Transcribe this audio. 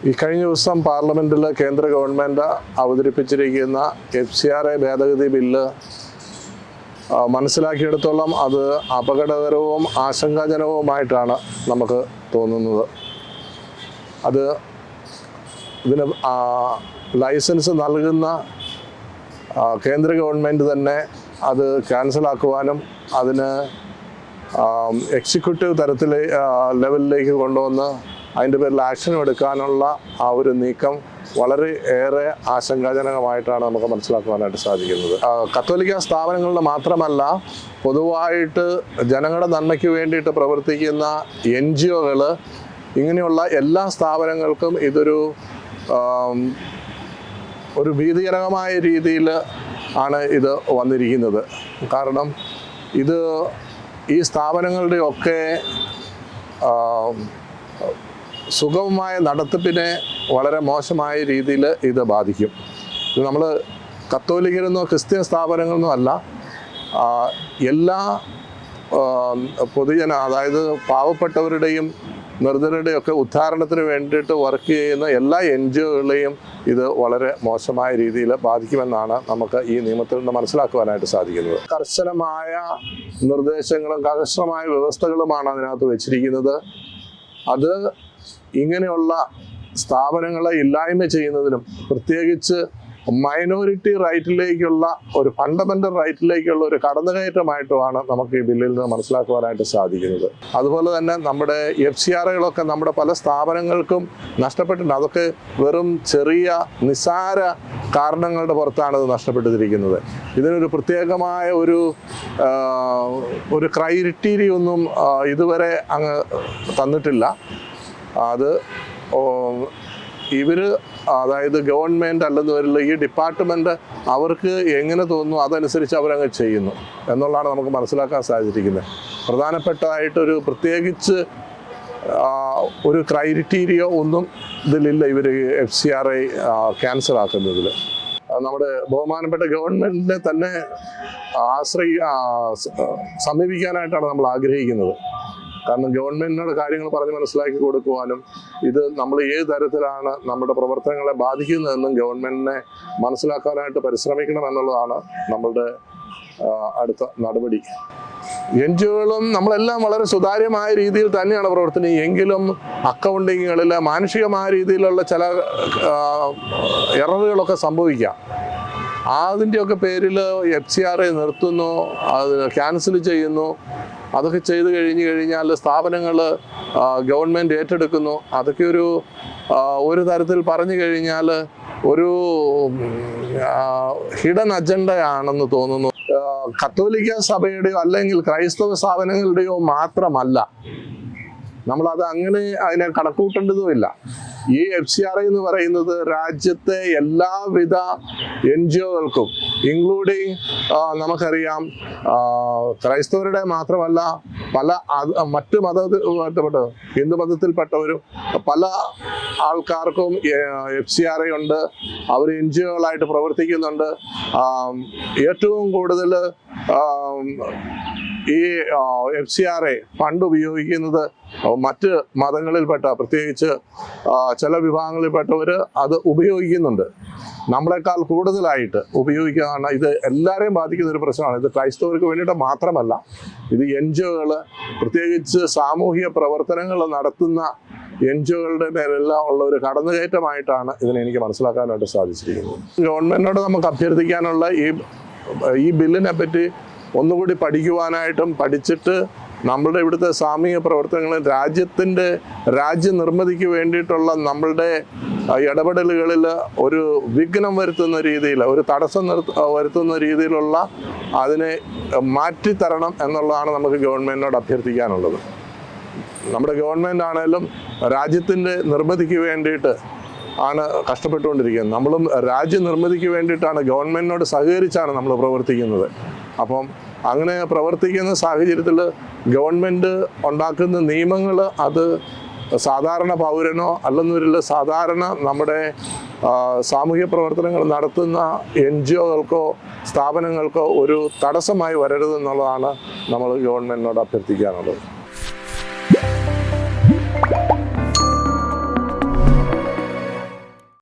ഈ കഴിഞ്ഞ ദിവസം പാർലമെൻറ്റിൽ കേന്ദ്ര ഗവൺമെൻറ് അവതരിപ്പിച്ചിരിക്കുന്ന FCRA ഭേദഗതി ബില്ല് മനസ്സിലാക്കിയെടുത്തോളം അത് അപകടകരവും ആശങ്കാജനകവുമായിട്ടാണ് നമുക്ക് തോന്നുന്നത്. ഇതിന് ലൈസൻസ് നൽകുന്ന കേന്ദ്ര ഗവൺമെൻറ് തന്നെ അത് ക്യാൻസലാക്കുവാനും അതിന് എക്സിക്യൂട്ടീവ് ലെവലിലേക്ക് കൊണ്ടുവന്ന് അതിൻ്റെ പേരിൽ ആക്ഷനും എടുക്കാനുള്ള ആ ഒരു നീക്കം വളരെ ഏറെ ആശങ്കാജനകമായിട്ടാണ് നമുക്ക് മനസ്സിലാക്കുവാനായിട്ട് സാധിക്കുന്നത്. കത്തോലിക്ക സ്ഥാപനങ്ങളുടെ മാത്രമല്ല, പൊതുവായിട്ട് ജനങ്ങളുടെ നന്മയ്ക്ക് വേണ്ടിയിട്ട് പ്രവർത്തിക്കുന്ന NGOകൾ, ഇങ്ങനെയുള്ള എല്ലാ സ്ഥാപനങ്ങൾക്കും ഇതൊരു ഭീതിജനകമായ രീതിയിൽ ആണ് ഇത് വന്നിരിക്കുന്നത്. കാരണം ഈ സ്ഥാപനങ്ങളുടെയൊക്കെ സുഗമമായ നടത്തിപ്പിനെ വളരെ മോശമായ രീതിയിൽ ഇത് ബാധിക്കും. ഇത് നമ്മൾ കത്തോലിക്കരെന്നോ ക്രിസ്ത്യൻ സ്ഥാപനങ്ങളെന്നോ അല്ല, എല്ലാ പൊതുജന, അതായത് പാവപ്പെട്ടവരുടെയും നിർധനരുടെയും ഒക്കെ ഉദ്ധാരണത്തിന് വേണ്ടിയിട്ട് വർക്ക് ചെയ്യുന്ന എല്ലാ NGOകളെയും ഇത് വളരെ മോശമായ രീതിയിൽ ബാധിക്കുമെന്നാണ് നമുക്ക് ഈ നിയമത്തിൽ നിന്ന് മനസ്സിലാക്കുവാനായിട്ട് സാധിക്കുന്നത്. കർശനമായ നിർദ്ദേശങ്ങളും കർശനമായ വ്യവസ്ഥകളുമാണ് അതിനകത്ത് വെച്ചിരിക്കുന്നത്. അത് ഇങ്ങനെയുള്ള സ്ഥാപനങ്ങളെ ഇല്ലായ്മ ചെയ്യുന്നതിനും, പ്രത്യേകിച്ച് മൈനോറിറ്റി റൈറ്റിലേക്കുള്ള ഒരു ഫണ്ടമെൻ്റൽ റൈറ്റിലേക്കുള്ള ഒരു കടന്നുകയറ്റമായിട്ടുമാണ് നമുക്ക് ഈ ബില്ലിൽ നിന്ന് മനസ്സിലാക്കുവാനായിട്ട് സാധിക്കുന്നത്. അതുപോലെ തന്നെ നമ്മുടെ FCRAകളൊക്കെ നമ്മുടെ പല സ്ഥാപനങ്ങൾക്കും നഷ്ടപ്പെട്ടിട്ടുണ്ട്. അതൊക്കെ വെറും ചെറിയ നിസ്സാര കാരണങ്ങളുടെ പുറത്താണ് ഇത് നഷ്ടപ്പെട്ടിരിക്കുന്നത്. ഇതിനൊരു പ്രത്യേകമായ ഒരു ക്രൈറ്റീരിയ ഒന്നും ഇതുവരെ അങ്ങ് തന്നിട്ടില്ല. അത് അതായത് ഗവൺമെൻറ് അല്ലെന്ന് വരില്ല, ഈ ഡിപ്പാർട്ട്മെൻറ്റ് അവർക്ക് എങ്ങനെ തോന്നുന്നു അതനുസരിച്ച് അവരങ്ങ് ചെയ്യുന്നു എന്നുള്ളതാണ് നമുക്ക് മനസ്സിലാക്കാൻ സാധിച്ചിരിക്കുന്നത്. പ്രധാനപ്പെട്ടതായിട്ടൊരു പ്രത്യേകിച്ച് ഒരു ക്രൈറ്റീരിയ ഒന്നും ഇതിലില്ല ഇവർ FCRA ക്യാൻസൽ ആക്കുന്നതിൽ. നമ്മുടെ ബഹുമാനപ്പെട്ട ഗവൺമെൻറ്റിനെ തന്നെ സമീപിക്കാനായിട്ടാണ് നമ്മൾ ആഗ്രഹിക്കുന്നത്. കാരണം ഗവൺമെൻറ്റിനോട് കാര്യങ്ങൾ പറഞ്ഞ് മനസ്സിലാക്കി കൊടുക്കുവാനും ഇത് നമ്മൾ ഏത് തരത്തിലാണ് നമ്മുടെ പ്രവർത്തനങ്ങളെ ബാധിക്കുന്നതെന്നും ഗവൺമെൻറ്റിനെ മനസ്സിലാക്കാനായിട്ട് പരിശ്രമിക്കണം എന്നുള്ളതാണ് നമ്മളുടെ അടുത്ത നടപടി. NGOകളും നമ്മളെല്ലാം വളരെ സുതാര്യമായ രീതിയിൽ തന്നെയാണ് പ്രവർത്തനം. എങ്കിലും അക്കൗണ്ടിങ്ങുകളിൽ മാനുഷികമായ രീതിയിലുള്ള ചില എററുകളൊക്കെ സംഭവിക്കാം. അതിൻ്റെയൊക്കെ പേരിൽ FCRA നിർത്തുന്നു, അത് ക്യാൻസൽ ചെയ്യുന്നു. അതൊക്കെ ചെയ്ത് കഴിഞ്ഞാൽ സ്ഥാപനങ്ങൾ ഗവൺമെൻറ് ഏറ്റെടുക്കുന്നു. അതൊക്കെ ഒരു തരത്തിൽ പറഞ്ഞു കഴിഞ്ഞാൽ ഒരു ഹിഡൻ അജണ്ടയാണെന്ന് തോന്നുന്നു. കത്തോലിക്ക സഭയുടെയോ അല്ലെങ്കിൽ ക്രൈസ്തവ സ്ഥാപനങ്ങളുടെയോ മാത്രമല്ല, നമ്മളത് അങ്ങനെ അതിനെ കണക്കൂട്ടേണ്ടതുമില്ല. ഈ FCRA എന്ന് പറയുന്നത് രാജ്യത്തെ എല്ലാവിധ NGOകൾക്കും, ഇൻക്ലൂഡിങ് നമുക്കറിയാം ക്രൈസ്തവരുടെ മാത്രമല്ല, പല മറ്റ് മതത്തിൽപ്പെട്ട ഹിന്ദു മതത്തിൽപ്പെട്ടവരും പല ആൾക്കാർക്കും FCRA ഉണ്ട്. അവർ NGOകളായിട്ട് പ്രവർത്തിക്കുന്നുണ്ട്. ഏറ്റവും കൂടുതൽ ഈ FCRA ഫണ്ട് ഉപയോഗിക്കുന്നത് മറ്റ് മതങ്ങളിൽപ്പെട്ട, പ്രത്യേകിച്ച് ചില വിഭാഗങ്ങളിൽപ്പെട്ടവർ അത് ഉപയോഗിക്കുന്നുണ്ട്. നമ്മളെക്കാൾ കൂടുതലായിട്ട് ഉപയോഗിക്കുകയാണ്. ഇത് എല്ലാവരെയും ബാധിക്കുന്ന ഒരു പ്രശ്നമാണ്. ഇത് ക്രൈസ്തവർക്ക് വേണ്ടിയിട്ട് മാത്രമല്ല, ഇത് NGOകൾ, പ്രത്യേകിച്ച് സാമൂഹിക പ്രവർത്തനങ്ങൾ നടത്തുന്ന NGOകളുടെ മേലെല്ലാം ഉള്ള ഒരു കടന്നുകയറ്റമായിട്ടാണ് ഇതിനെ എനിക്ക് മനസ്സിലാക്കാനായിട്ട് സാധിച്ചിരിക്കുന്നത്. ഗവൺമെൻറ്റിനോട് നമുക്ക് അഭ്യർത്ഥിക്കാനുള്ള ഈ ബില്ലിനെ പറ്റി ഒന്നുകൂടി പഠിക്കുവാനായിട്ടും, പഠിച്ചിട്ട് നമ്മളുടെ ഇവിടുത്തെ സാമൂഹിക പ്രവർത്തനങ്ങളും രാജ്യനിർമ്മിതിക്ക് വേണ്ടിയിട്ടുള്ള നമ്മളുടെ ഇടപെടലുകളിൽ ഒരു വിഘ്നം വരുത്തുന്ന രീതിയിൽ, ഒരു തടസ്സം വരുത്തുന്ന രീതിയിലുള്ള അതിനെ മാറ്റിത്തരണം എന്നുള്ളതാണ് നമുക്ക് ഗവൺമെൻറ്റിനോട് അഭ്യർത്ഥിക്കാനുള്ളത്. നമ്മുടെ ഗവൺമെൻറ് ആണെങ്കിലും രാജ്യത്തിൻ്റെ നിർമ്മിതിക്ക് വേണ്ടിയിട്ട് ആണ് കഷ്ടപ്പെട്ടുകൊണ്ടിരിക്കുന്നത്. നമ്മളും രാജ്യനിർമ്മിതിക്ക് വേണ്ടിയിട്ടാണ്, ഗവൺമെൻറ്റിനോട് സഹകരിച്ചാണ് നമ്മൾ പ്രവർത്തിക്കുന്നത്. അപ്പം അങ്ങനെ പ്രവർത്തിക്കുന്ന സാഹചര്യത്തിൽ ഗവൺമെൻറ് ഉണ്ടാക്കുന്ന നിയമങ്ങൾ അത് സാധാരണ പൗരനോ അല്ലെന്നൊരു സാധാരണ നമ്മുടെ സാമൂഹ്യ പ്രവർത്തനങ്ങൾ നടത്തുന്ന NGOകൾക്കോ സ്ഥാപനങ്ങൾക്കോ ഒരു തടസ്സമായി വരരുതെന്നുള്ളതാണ് നമ്മൾ ഗവൺമെൻറ്റിനോട് അഭ്യർത്ഥിക്കാനുള്ളത്.